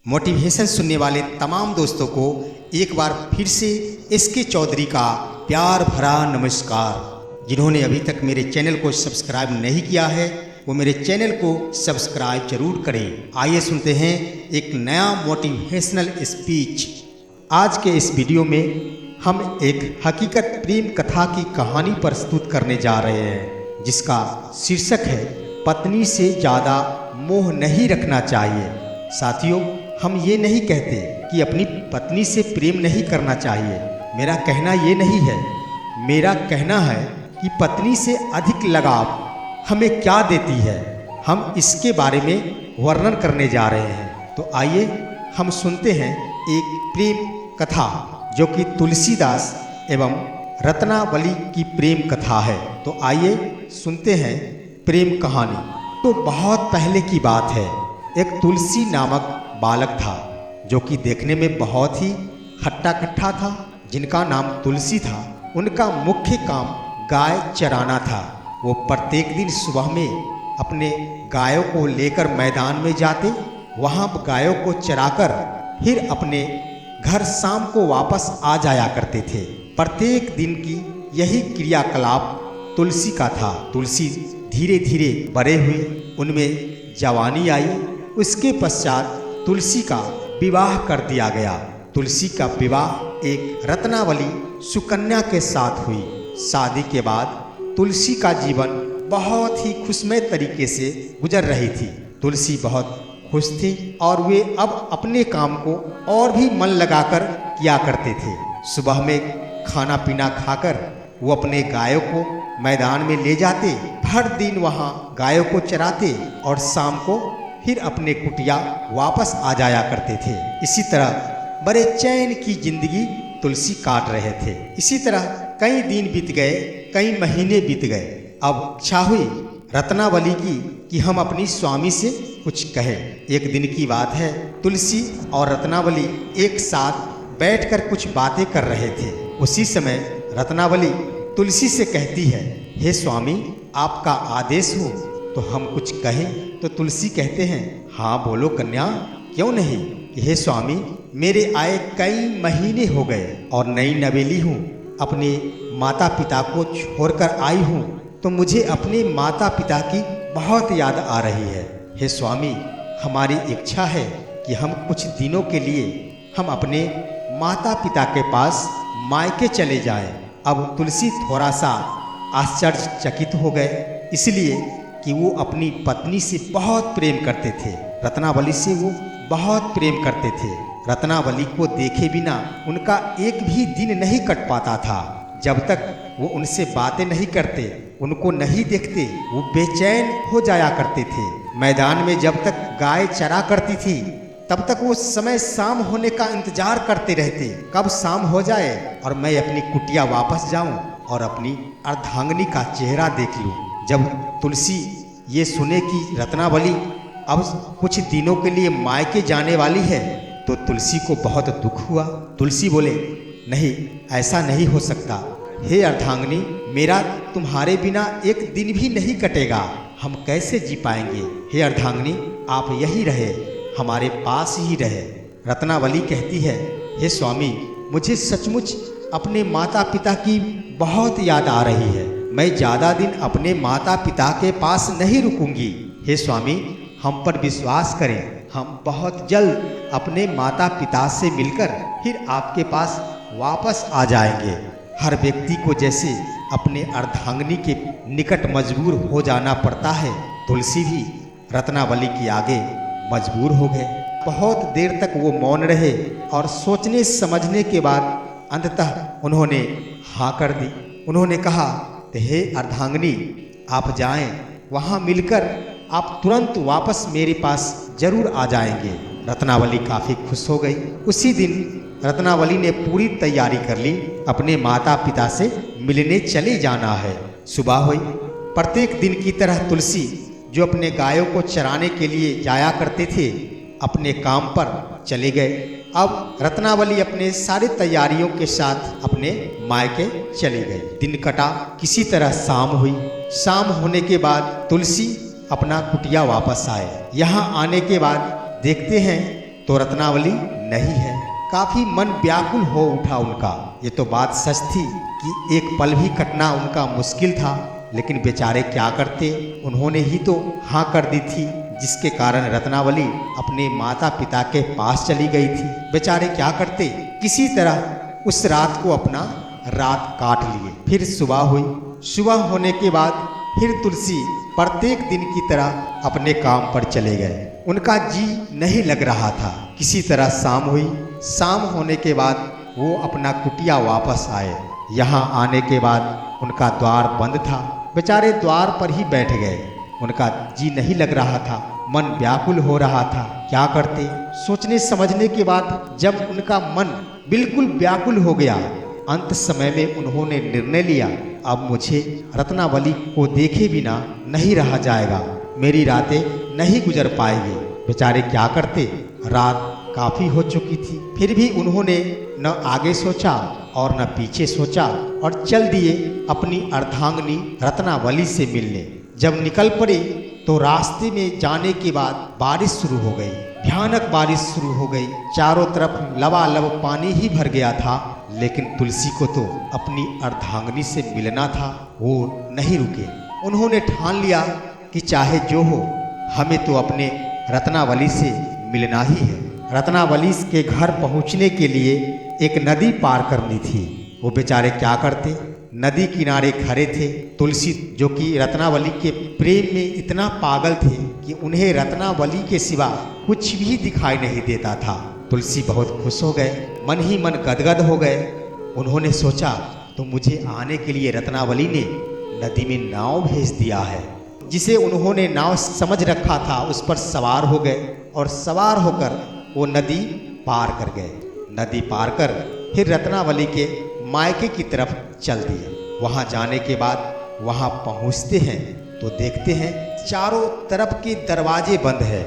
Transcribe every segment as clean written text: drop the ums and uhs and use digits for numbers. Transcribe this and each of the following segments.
Motivation सुनने वाले तमाम दोस्तों को एक बार फिर से एसके चौधरी का प्यार भरा नमस्कार। जिन्होंने अभी तक मेरे चैनल को सब्सक्राइब नहीं किया है वो मेरे चैनल को सब्सक्राइब जरूर करें। आइए सुनते हैं एक नया मोटिवेशनल स्पीच। आज के इस वीडियो में हम एक हकीकत प्रेम कथा की कहानी प्रस्तुत करने जा रहे हैं, जिसका शीर्षक है पत्नी से ज़्यादा मोह नहीं रखना चाहिए। साथियों, हम ये नहीं कहते कि अपनी पत्नी से प्रेम नहीं करना चाहिए। मेरा कहना ये नहीं है। मेरा कहना है कि पत्नी से अधिक लगाव हमें क्या देती है, हम इसके बारे में वर्णन करने जा रहे हैं। तो आइए हम सुनते हैं एक प्रेम कथा, जो कि तुलसीदास एवं रत्नावली की प्रेम कथा है। तो आइए सुनते हैं प्रेम कहानी। तो बहुत पहले की बात है। एक तुलसी नामक बालक था, जो कि देखने में बहुत ही हट्टा कट्ठा था, जिनका नाम तुलसी था। उनका मुख्य काम गाय चराना था। वो प्रत्येक दिन सुबह में अपने गायों को लेकर मैदान में जाते, वहाँ गायों को चराकर फिर अपने घर शाम को वापस आ जाया करते थे। प्रत्येक दिन की यही क्रियाकलाप तुलसी का था। तुलसी धीरे धीरे बड़े हुए, उनमें जवानी आई। उसके पश्चात तुलसी का विवाह कर दिया गया। तुलसी का विवाह एक रत्नावली सुकन्या के साथ हुई। शादी के बाद तुलसी का जीवन बहुत ही खुशमय तरीके से गुजर रही थी। तुलसी बहुत खुश थी और वे अब अपने काम को और भी मन लगाकर किया करते थे। सुबह में खाना पीना खाकर वो अपने गायों को मैदान में ले जाते, हर दिन वहाँ गायों को चराते और शाम को फिर अपने कुटिया वापस आ जाया करते थे। इसी तरह बड़े चैन की जिंदगी तुलसी काट रहे थे। इसी तरह कई दिन बीत गए, कई महीने बीत गए। अब इच्छा हुई रत्नावली की कि हम अपनी स्वामी से कुछ कहें। एक दिन की बात है, तुलसी और रत्नावली एक साथ बैठकर कुछ बातें कर रहे थे। उसी समय रत्नावली तुलसी से कहती है, हे स्वामी, आपका आदेश हो तो हम कुछ कहें। तो तुलसी कहते हैं, हाँ बोलो कन्या, क्यों नहीं। हे स्वामी, मेरे आए कई महीने हो गए और नई नवेली हूँ, अपने माता पिता को छोड़कर आई हूँ, तो मुझे अपने माता पिता की बहुत याद आ रही है। हे स्वामी, हमारी इच्छा है कि हम कुछ दिनों के लिए हम अपने माता पिता के पास मायके चले जाएं। अब तुलसी थोड़ा सा आश्चर्यचकित हो गए, इसलिए कि वो अपनी पत्नी से बहुत प्रेम करते थे। रत्नावली से वो बहुत प्रेम करते थे। रत्नावली को देखे बिना उनका एक भी दिन नहीं कट पाता था। जब तक वो उनसे बातें नहीं करते, उनको नहीं देखते, वो बेचैन हो जाया करते थे। मैदान में जब तक गाय चरा करती थी, तब तक वो समय शाम होने का इंतजार करते रहते, कब शाम हो जाए और मैं अपनी कुटिया वापस जाऊं और अपनी अर्धांगिनी का चेहरा देख लूं। जब तुलसी ये सुने कि रत्नावली अब कुछ दिनों के लिए मायके जाने वाली है, तो तुलसी को बहुत दुख हुआ। तुलसी बोले, नहीं, ऐसा नहीं हो सकता। हे अर्धांगिनी, मेरा तुम्हारे बिना एक दिन भी नहीं कटेगा, हम कैसे जी पाएंगे। हे अर्धांगिनी, आप यही रहे, हमारे पास ही रहे। रत्नावली कहती है, हे स्वामी, मुझे सचमुच अपने माता पिता की बहुत याद आ रही है। मैं ज़्यादा दिन अपने माता पिता के पास नहीं रुकूंगी। हे स्वामी, हम पर विश्वास करें, हम बहुत जल्द अपने माता पिता से मिलकर फिर आपके पास वापस आ जाएंगे। हर व्यक्ति को जैसे अपने अर्धांगिनी के निकट मजबूर हो जाना पड़ता है, तुलसी भी रत्नावली के आगे मजबूर हो गए। बहुत देर तक वो मौन रहे और सोचने समझने के बाद अंततः उन्होंने हाँ कर दी। उन्होंने कहा, हे अर्धांगिनी, आप जाएं, वहाँ मिलकर आप तुरंत वापस मेरे पास जरूर आ जाएंगे। रत्नावली काफ़ी खुश हो गई। उसी दिन रत्नावली ने पूरी तैयारी कर ली, अपने माता पिता से मिलने चले जाना है। सुबह हुई। प्रत्येक दिन की तरह तुलसी, जो अपने गायों को चराने के लिए जाया करते थे, अपने काम पर चले गए। अब रत्नावली अपने सारी तैयारियों के साथ अपने मायके चली गई। दिन कटा, किसी तरह शाम हुई। शाम होने के बाद तुलसी अपना कुटिया वापस आए। यहाँ आने के बाद देखते हैं तो रत्नावली नहीं है। काफी मन व्याकुल हो उठा उनका। ये तो बात सच थी कि एक पल भी कटना उनका मुश्किल था, लेकिन बेचारे क्या करते, उन्होंने ही तो हाँ कर दी थी, जिसके कारण रत्नावली अपने माता पिता के पास चली गई थी। बेचारे क्या करते, किसी तरह उस रात को अपना रात काट लिए। फिर सुबह हुई। सुबह होने के बाद फिर तुलसी प्रत्येक दिन की तरह अपने काम पर चले गए। उनका जी नहीं लग रहा था। किसी तरह शाम हुई। शाम होने के बाद वो अपना कुटिया वापस आए। यहाँ आने के बाद उनका द्वार बंद था। बेचारे द्वार पर ही बैठ गए। उनका जी नहीं लग रहा था, मन व्याकुल हो रहा था। क्या करते, सोचने समझने के बाद जब उनका मन बिल्कुल व्याकुल हो गया, अंत समय में उन्होंने निर्णय लिया, अब मुझे रत्नावली को देखे बिना नहीं रहा जाएगा, मेरी रातें नहीं गुजर पाएगी। बेचारे क्या करते, रात काफी हो चुकी थी। फिर भी उन्होंने न आगे सोचा और न पीछे सोचा और चल दिए अपनी अर्धांगिनी रत्नावली से मिलने। जब निकल पड़े तो रास्ते में जाने के बाद बारिश शुरू हो गई। भयानक बारिश शुरू हो गई। चारों तरफ लबालब पानी ही भर गया था, लेकिन तुलसी को तो अपनी अर्धांगिनी से मिलना था। वो नहीं रुके। उन्होंने ठान लिया कि चाहे जो हो, हमें तो अपने रत्नावली से मिलना ही है। रत्नावली के घर पहुंचने के लिए एक नदी पार करनी थी। वो बेचारे क्या करते, नदी किनारे खड़े थे। तुलसी जो कि रत्नावली के प्रेम में इतना पागल थे कि उन्हें रत्नावली के सिवा कुछ भी दिखाई नहीं देता था। तुलसी बहुत खुश हो गए, मन ही मन गदगद हो गए। उन्होंने सोचा, तो मुझे आने के लिए रत्नावली ने नदी में नाव भेज दिया है। जिसे उन्होंने नाव समझ रखा था, उस पर सवार हो गए और सवार होकर वो नदी पार कर गए। नदी पार कर फिर रत्नावली के मायके की तरफ चल दिए। वहाँ जाने के बाद वहाँ पहुँचते हैं तो देखते हैं चारों तरफ के दरवाजे बंद हैं।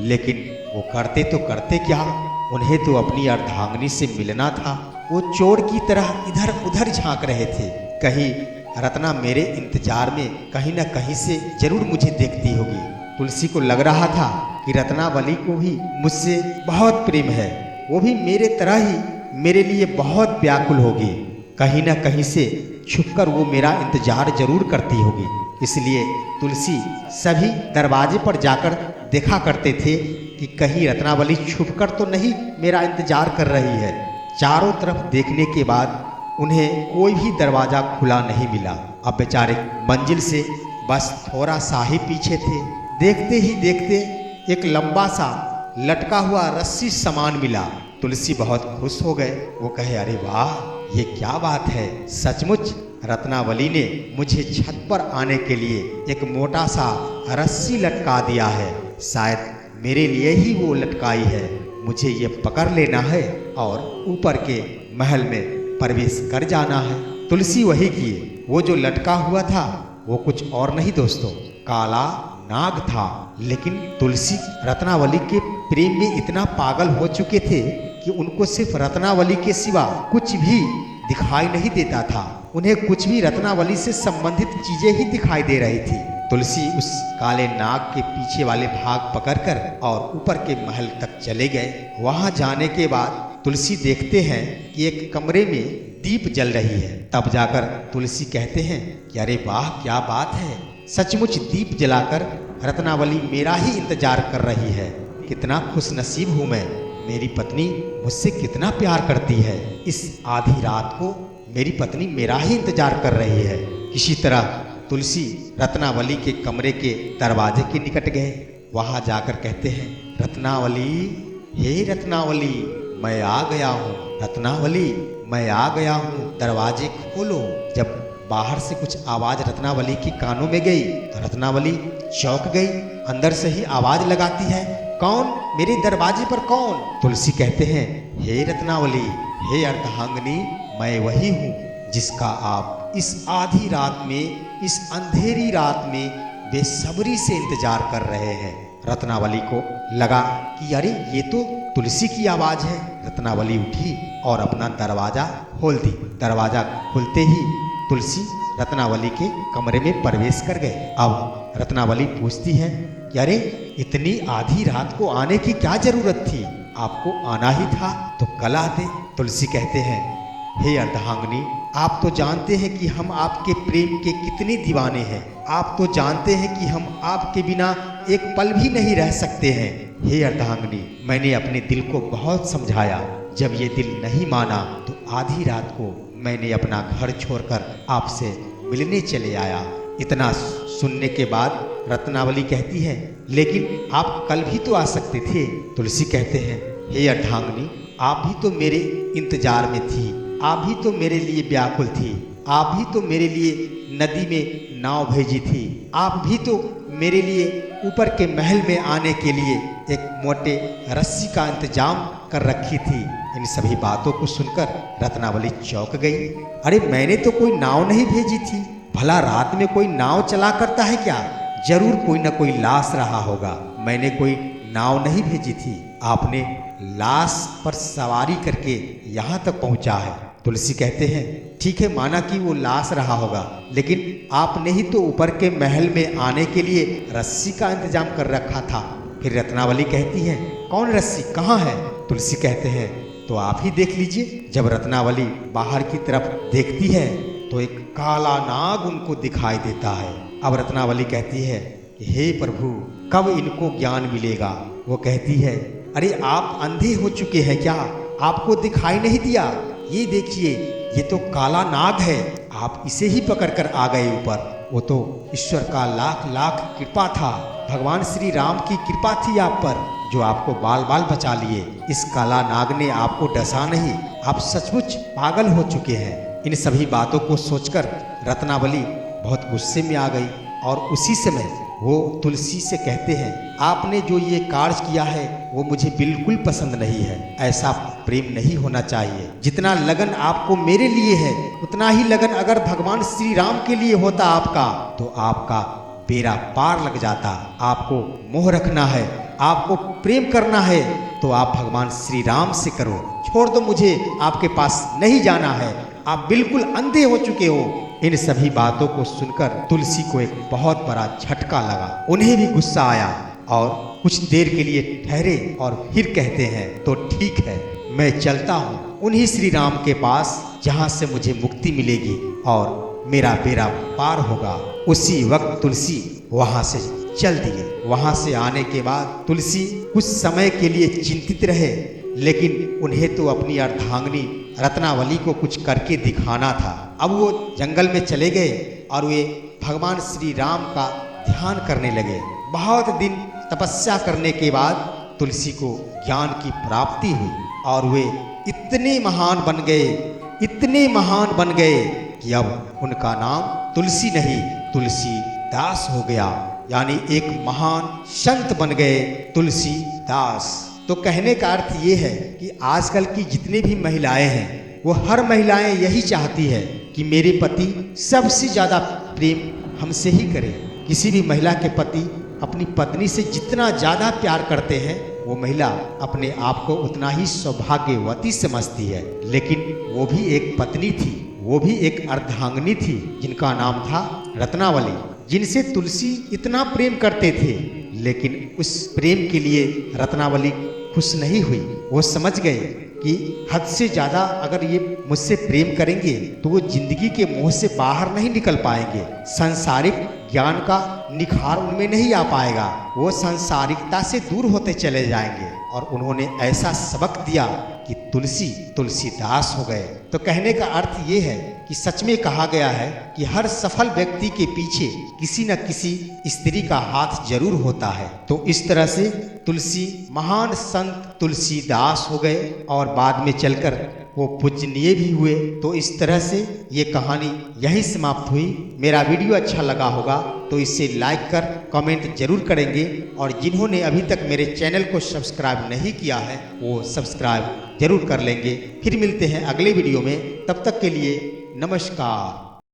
लेकिन वो करते तो करते क्या, उन्हें तो अपनी अर्धांगिनी से मिलना था। वो चोर की तरह इधर उधर झांक रहे थे। कहीं रत्ना मेरे इंतजार में कहीं न कहीं से जरूर मुझे देखती होगी। तुलसी को लग रहा था कि रत्नावली को भी मुझसे बहुत प्रेम है, वो भी मेरे तरह ही मेरे लिए बहुत व्याकुल होगी। कहीं न कहीं से छुपकर वो मेरा इंतजार जरूर करती होगी। इसलिए तुलसी सभी दरवाजे पर जाकर देखा करते थे कि कहीं रत्नावली छुपकर तो नहीं मेरा इंतजार कर रही है। चारों तरफ देखने के बाद उन्हें कोई भी दरवाज़ा खुला नहीं मिला। अब बेचारे मंजिल से बस थोड़ा सा ही पीछे थे। देखते ही देखते एक लंबा सा लटका हुआ रस्सी सामान मिला। तुलसी बहुत खुश हो गए। वो कहे, अरे वाह, ये क्या बात है, सचमुच रत्नावली ने मुझे छत पर आने के लिए एक मोटा सा रस्सी लटका दिया है। शायद मेरे लिए ही वो लटकाई है। मुझे ये पकड़ लेना है और ऊपर के महल में प्रवेश कर जाना है। तुलसी वही किए। वो जो लटका हुआ था वो कुछ और नहीं दोस्तों, काला नाग था। लेकिन तुलसी रत्नावली के प्रेम में इतना पागल हो चुके थे कि उनको सिर्फ रत्नावली के सिवा कुछ भी दिखाई नहीं देता था। उन्हें कुछ भी रत्नावली से संबंधित चीजें ही दिखाई दे रही थी। तुलसी उस काले नाग के पीछे वाले भाग पकड़कर और ऊपर के महल तक चले गए। वहां जाने के बाद तुलसी देखते हैं कि एक कमरे में दीप जल रही है। तब जाकर तुलसी कहते हैं कि अरे वाह, क्या बात है, सचमुच दीप जलाकर रत्नावली मेरा ही इंतजार कर रही है। कितना खुशनसीब हूँ मैं, मेरी पत्नी मुझसे कितना प्यार करती है। इस आधी रात को मेरी पत्नी मेरा ही इंतजार कर रही है। किसी तरह तुलसी रत्नावली के कमरे के दरवाजे के निकट गए। वहां जाकर कहते हैं, रत्नावली, हे रत्नावली, मैं आ गया हूँ। रत्नावली, मैं आ गया हूँ, दरवाजे खोलो। जब बाहर से कुछ आवाज रत्नावली की कानों में गई तो रत्नावली चौंक गई। अंदर से ही आवाज लगाती है, कौन, मेरे दरवाजे पर कौन? तुलसी कहते हैं, हे रत्नावली, हे अर्धांगिनी, मैं वही हूँ जिसका आप इस आधी रात में, इस अंधेरी रात में बेसब्री से इंतजार कर रहे हैं। रत्नावली को लगा कि अरे ये तो तुलसी की आवाज है। रत्नावली उठी और अपना दरवाजा खोल दी। दरवाजा खुलते ही तुलसी रत्नावली के कमरे में प्रवेश कर गए। अब रत्नावली पूछती है कि अरे इतनी आधी रात को आने की क्या जरूरत थी? आपको आना ही था तो कल आते। तुलसी कहते हैं, हे अर्धांगिनी, आप तो जानते हैं कि हम आपके प्रेम के कितने दीवाने हैं। आप तो जानते हैं कि हम आपके बिना एक पल भी नहीं रह सकते हैं। हे अर्धांगिनी, मैंने अपने दिल को बहुत समझाया। जब ये दिल नहीं माना तो आधी रात को मैंने अपना घर छोड़कर आपसे मिलने चले आया। इतना सुनने के बाद रत्नावली कहती है, लेकिन आप कल भी तो आ सकते थे। तुलसी कहते हैं, हे अर्धांगिनी, आप भी तो मेरे इंतजार में थी। आप भी तो मेरे लिए व्याकुल थी। आप भी तो मेरे लिए नदी में नाव भेजी थी। आप भी तो मेरे लिए ऊपर के महल में आने के लिए एक मोटे रस्सी का इंतजाम कर रखी थी। इन सभी बातों को सुनकर रत्नावली चौंक गई। अरे मैंने तो कोई नाव नहीं भेजी थी। भला रात में कोई नाव चला करता है क्या? जरूर कोई न कोई लाश रहा होगा। मैंने कोई नाव नहीं भेजी थी। आपने लाश पर सवारी करके यहाँ तक पहुँचा है। तुलसी कहते हैं, ठीक है, माना कि वो लाश रहा होगा, लेकिन आपने ही तो ऊपर के महल में आने के लिए रस्सी का इंतजाम कर रखा था। फिर रत्नावली कहती है, कौन रस्सी, कहाँ है? तुलसी कहते हैं, तो आप ही देख लीजिए। जब रत्नावली बाहर की तरफ देखती है तो एक काला नाग उनको दिखाई देता है। अब रत्नावली कहती है, हे प्रभु, कब इनको ज्ञान मिलेगा? वो कहती है, अरे आप अंधे हो चुके हैं क्या? आपको दिखाई नहीं दिया? ये देखिए, ये तो काला नाग है। आप इसे ही पकड़कर आ गए ऊपर। वो तो ईश्वर का लाख लाख कृपा था। भगवान श्री राम की कृपा थी आप पर, जो आपको बाल बाल बचा लिए। इस काला नाग ने आपको डसा नहीं। आप सचमुच पागल हो चुके हैं। इन सभी बातों को सोचकर रत्नावली बहुत गुस्से में आ गई और उसी समय वो तुलसी से कहते हैं, आपने जो ये कार्य किया है वो मुझे बिल्कुल पसंद नहीं है। ऐसा प्रेम नहीं होना चाहिए। जितना लगन आपको मेरे लिए है, उतना ही लगन अगर भगवान श्री राम के लिए होता आपका, तो आपका बेड़ा पार लग जाता। आपको मोह रखना है, आपको प्रेम करना है, तो आप भगवान श्री राम से करो। छोड़ दो, मुझे आपके पास नहीं जाना है। आप बिल्कुल अंधे हो चुके हो। इन सभी बातों को सुनकर तुलसी को एक बहुत बड़ा झटका लगा। उन्हें भी गुस्सा आया और कुछ देर के लिए ठहरे और फिर कहते हैं, तो ठीक है, मैं चलता हूँ उन्हीं श्री राम के पास जहाँ से मुझे मुक्ति मिलेगी और मेरा बेड़ा पार होगा। उसी वक्त तुलसी वहाँ से चल दिए। वहाँ से आने के बाद तुलसी कुछ समय के लिए चिंतित रहे, लेकिन उन्हें तो अपनी अर्धांगिनी रत्नावली को कुछ करके दिखाना था। अब वो जंगल में चले गए और वे भगवान श्री राम का ध्यान करने लगे। बहुत दिन तपस्या करने के बाद तुलसी को ज्ञान की प्राप्ति हुई और वे इतने महान बन गए, इतने महान बन गए कि अब उनका नाम तुलसी नहीं, तुलसीदास हो गया। यानी एक महान संत बन गए, तुलसीदास। तो कहने का अर्थ ये है कि आजकल की जितनी भी महिलाएं हैं, वो हर महिलाएं यही चाहती है कि मेरे पति सबसे ज़्यादा प्रेम हमसे ही करें। किसी भी महिला के पति अपनी पत्नी से जितना ज़्यादा प्यार करते हैं, वो महिला अपने आप को उतना ही सौभाग्यवती समझती है। लेकिन वो भी एक पत्नी थी, वो भी एक अर्धांगिनी थी, जिनका नाम था रत्नावली, जिनसे तुलसी इतना प्रेम करते थे। लेकिन उस प्रेम के लिए रत्नावली खुश नहीं हुई। वो समझ गए कि हद से ज़्यादा अगर ये मुझसे प्रेम करेंगे तो वो जिंदगी के मोह से बाहर नहीं निकल पाएंगे। सांसारिक ज्ञान का निखार उनमें नहीं आ पाएगा। वो सांसारिकता से दूर होते चले जाएंगे। और उन्होंने ऐसा सबक दिया कि तुलसी तुलसीदास हो गए। तो कहने का अर्थ ये है कि सच में कहा गया है कि हर सफल व्यक्ति के पीछे किसी न किसी स्त्री का हाथ जरूर होता है। तो इस तरह से तुलसी महान संत तुलसीदास हो गए और बाद में चलकर वो पूजनीय भी हुए। तो इस तरह से ये कहानी यहीं समाप्त हुई। मेरा वीडियो अच्छा लगा होगा तो इसे लाइक कर कमेंट जरूर करेंगे, और जिन्होंने अभी तक मेरे चैनल को सब्सक्राइब नहीं किया है वो सब्सक्राइब जरूर कर लेंगे। फिर मिलते हैं अगले वीडियो में, तब तक के लिए नमस्कार।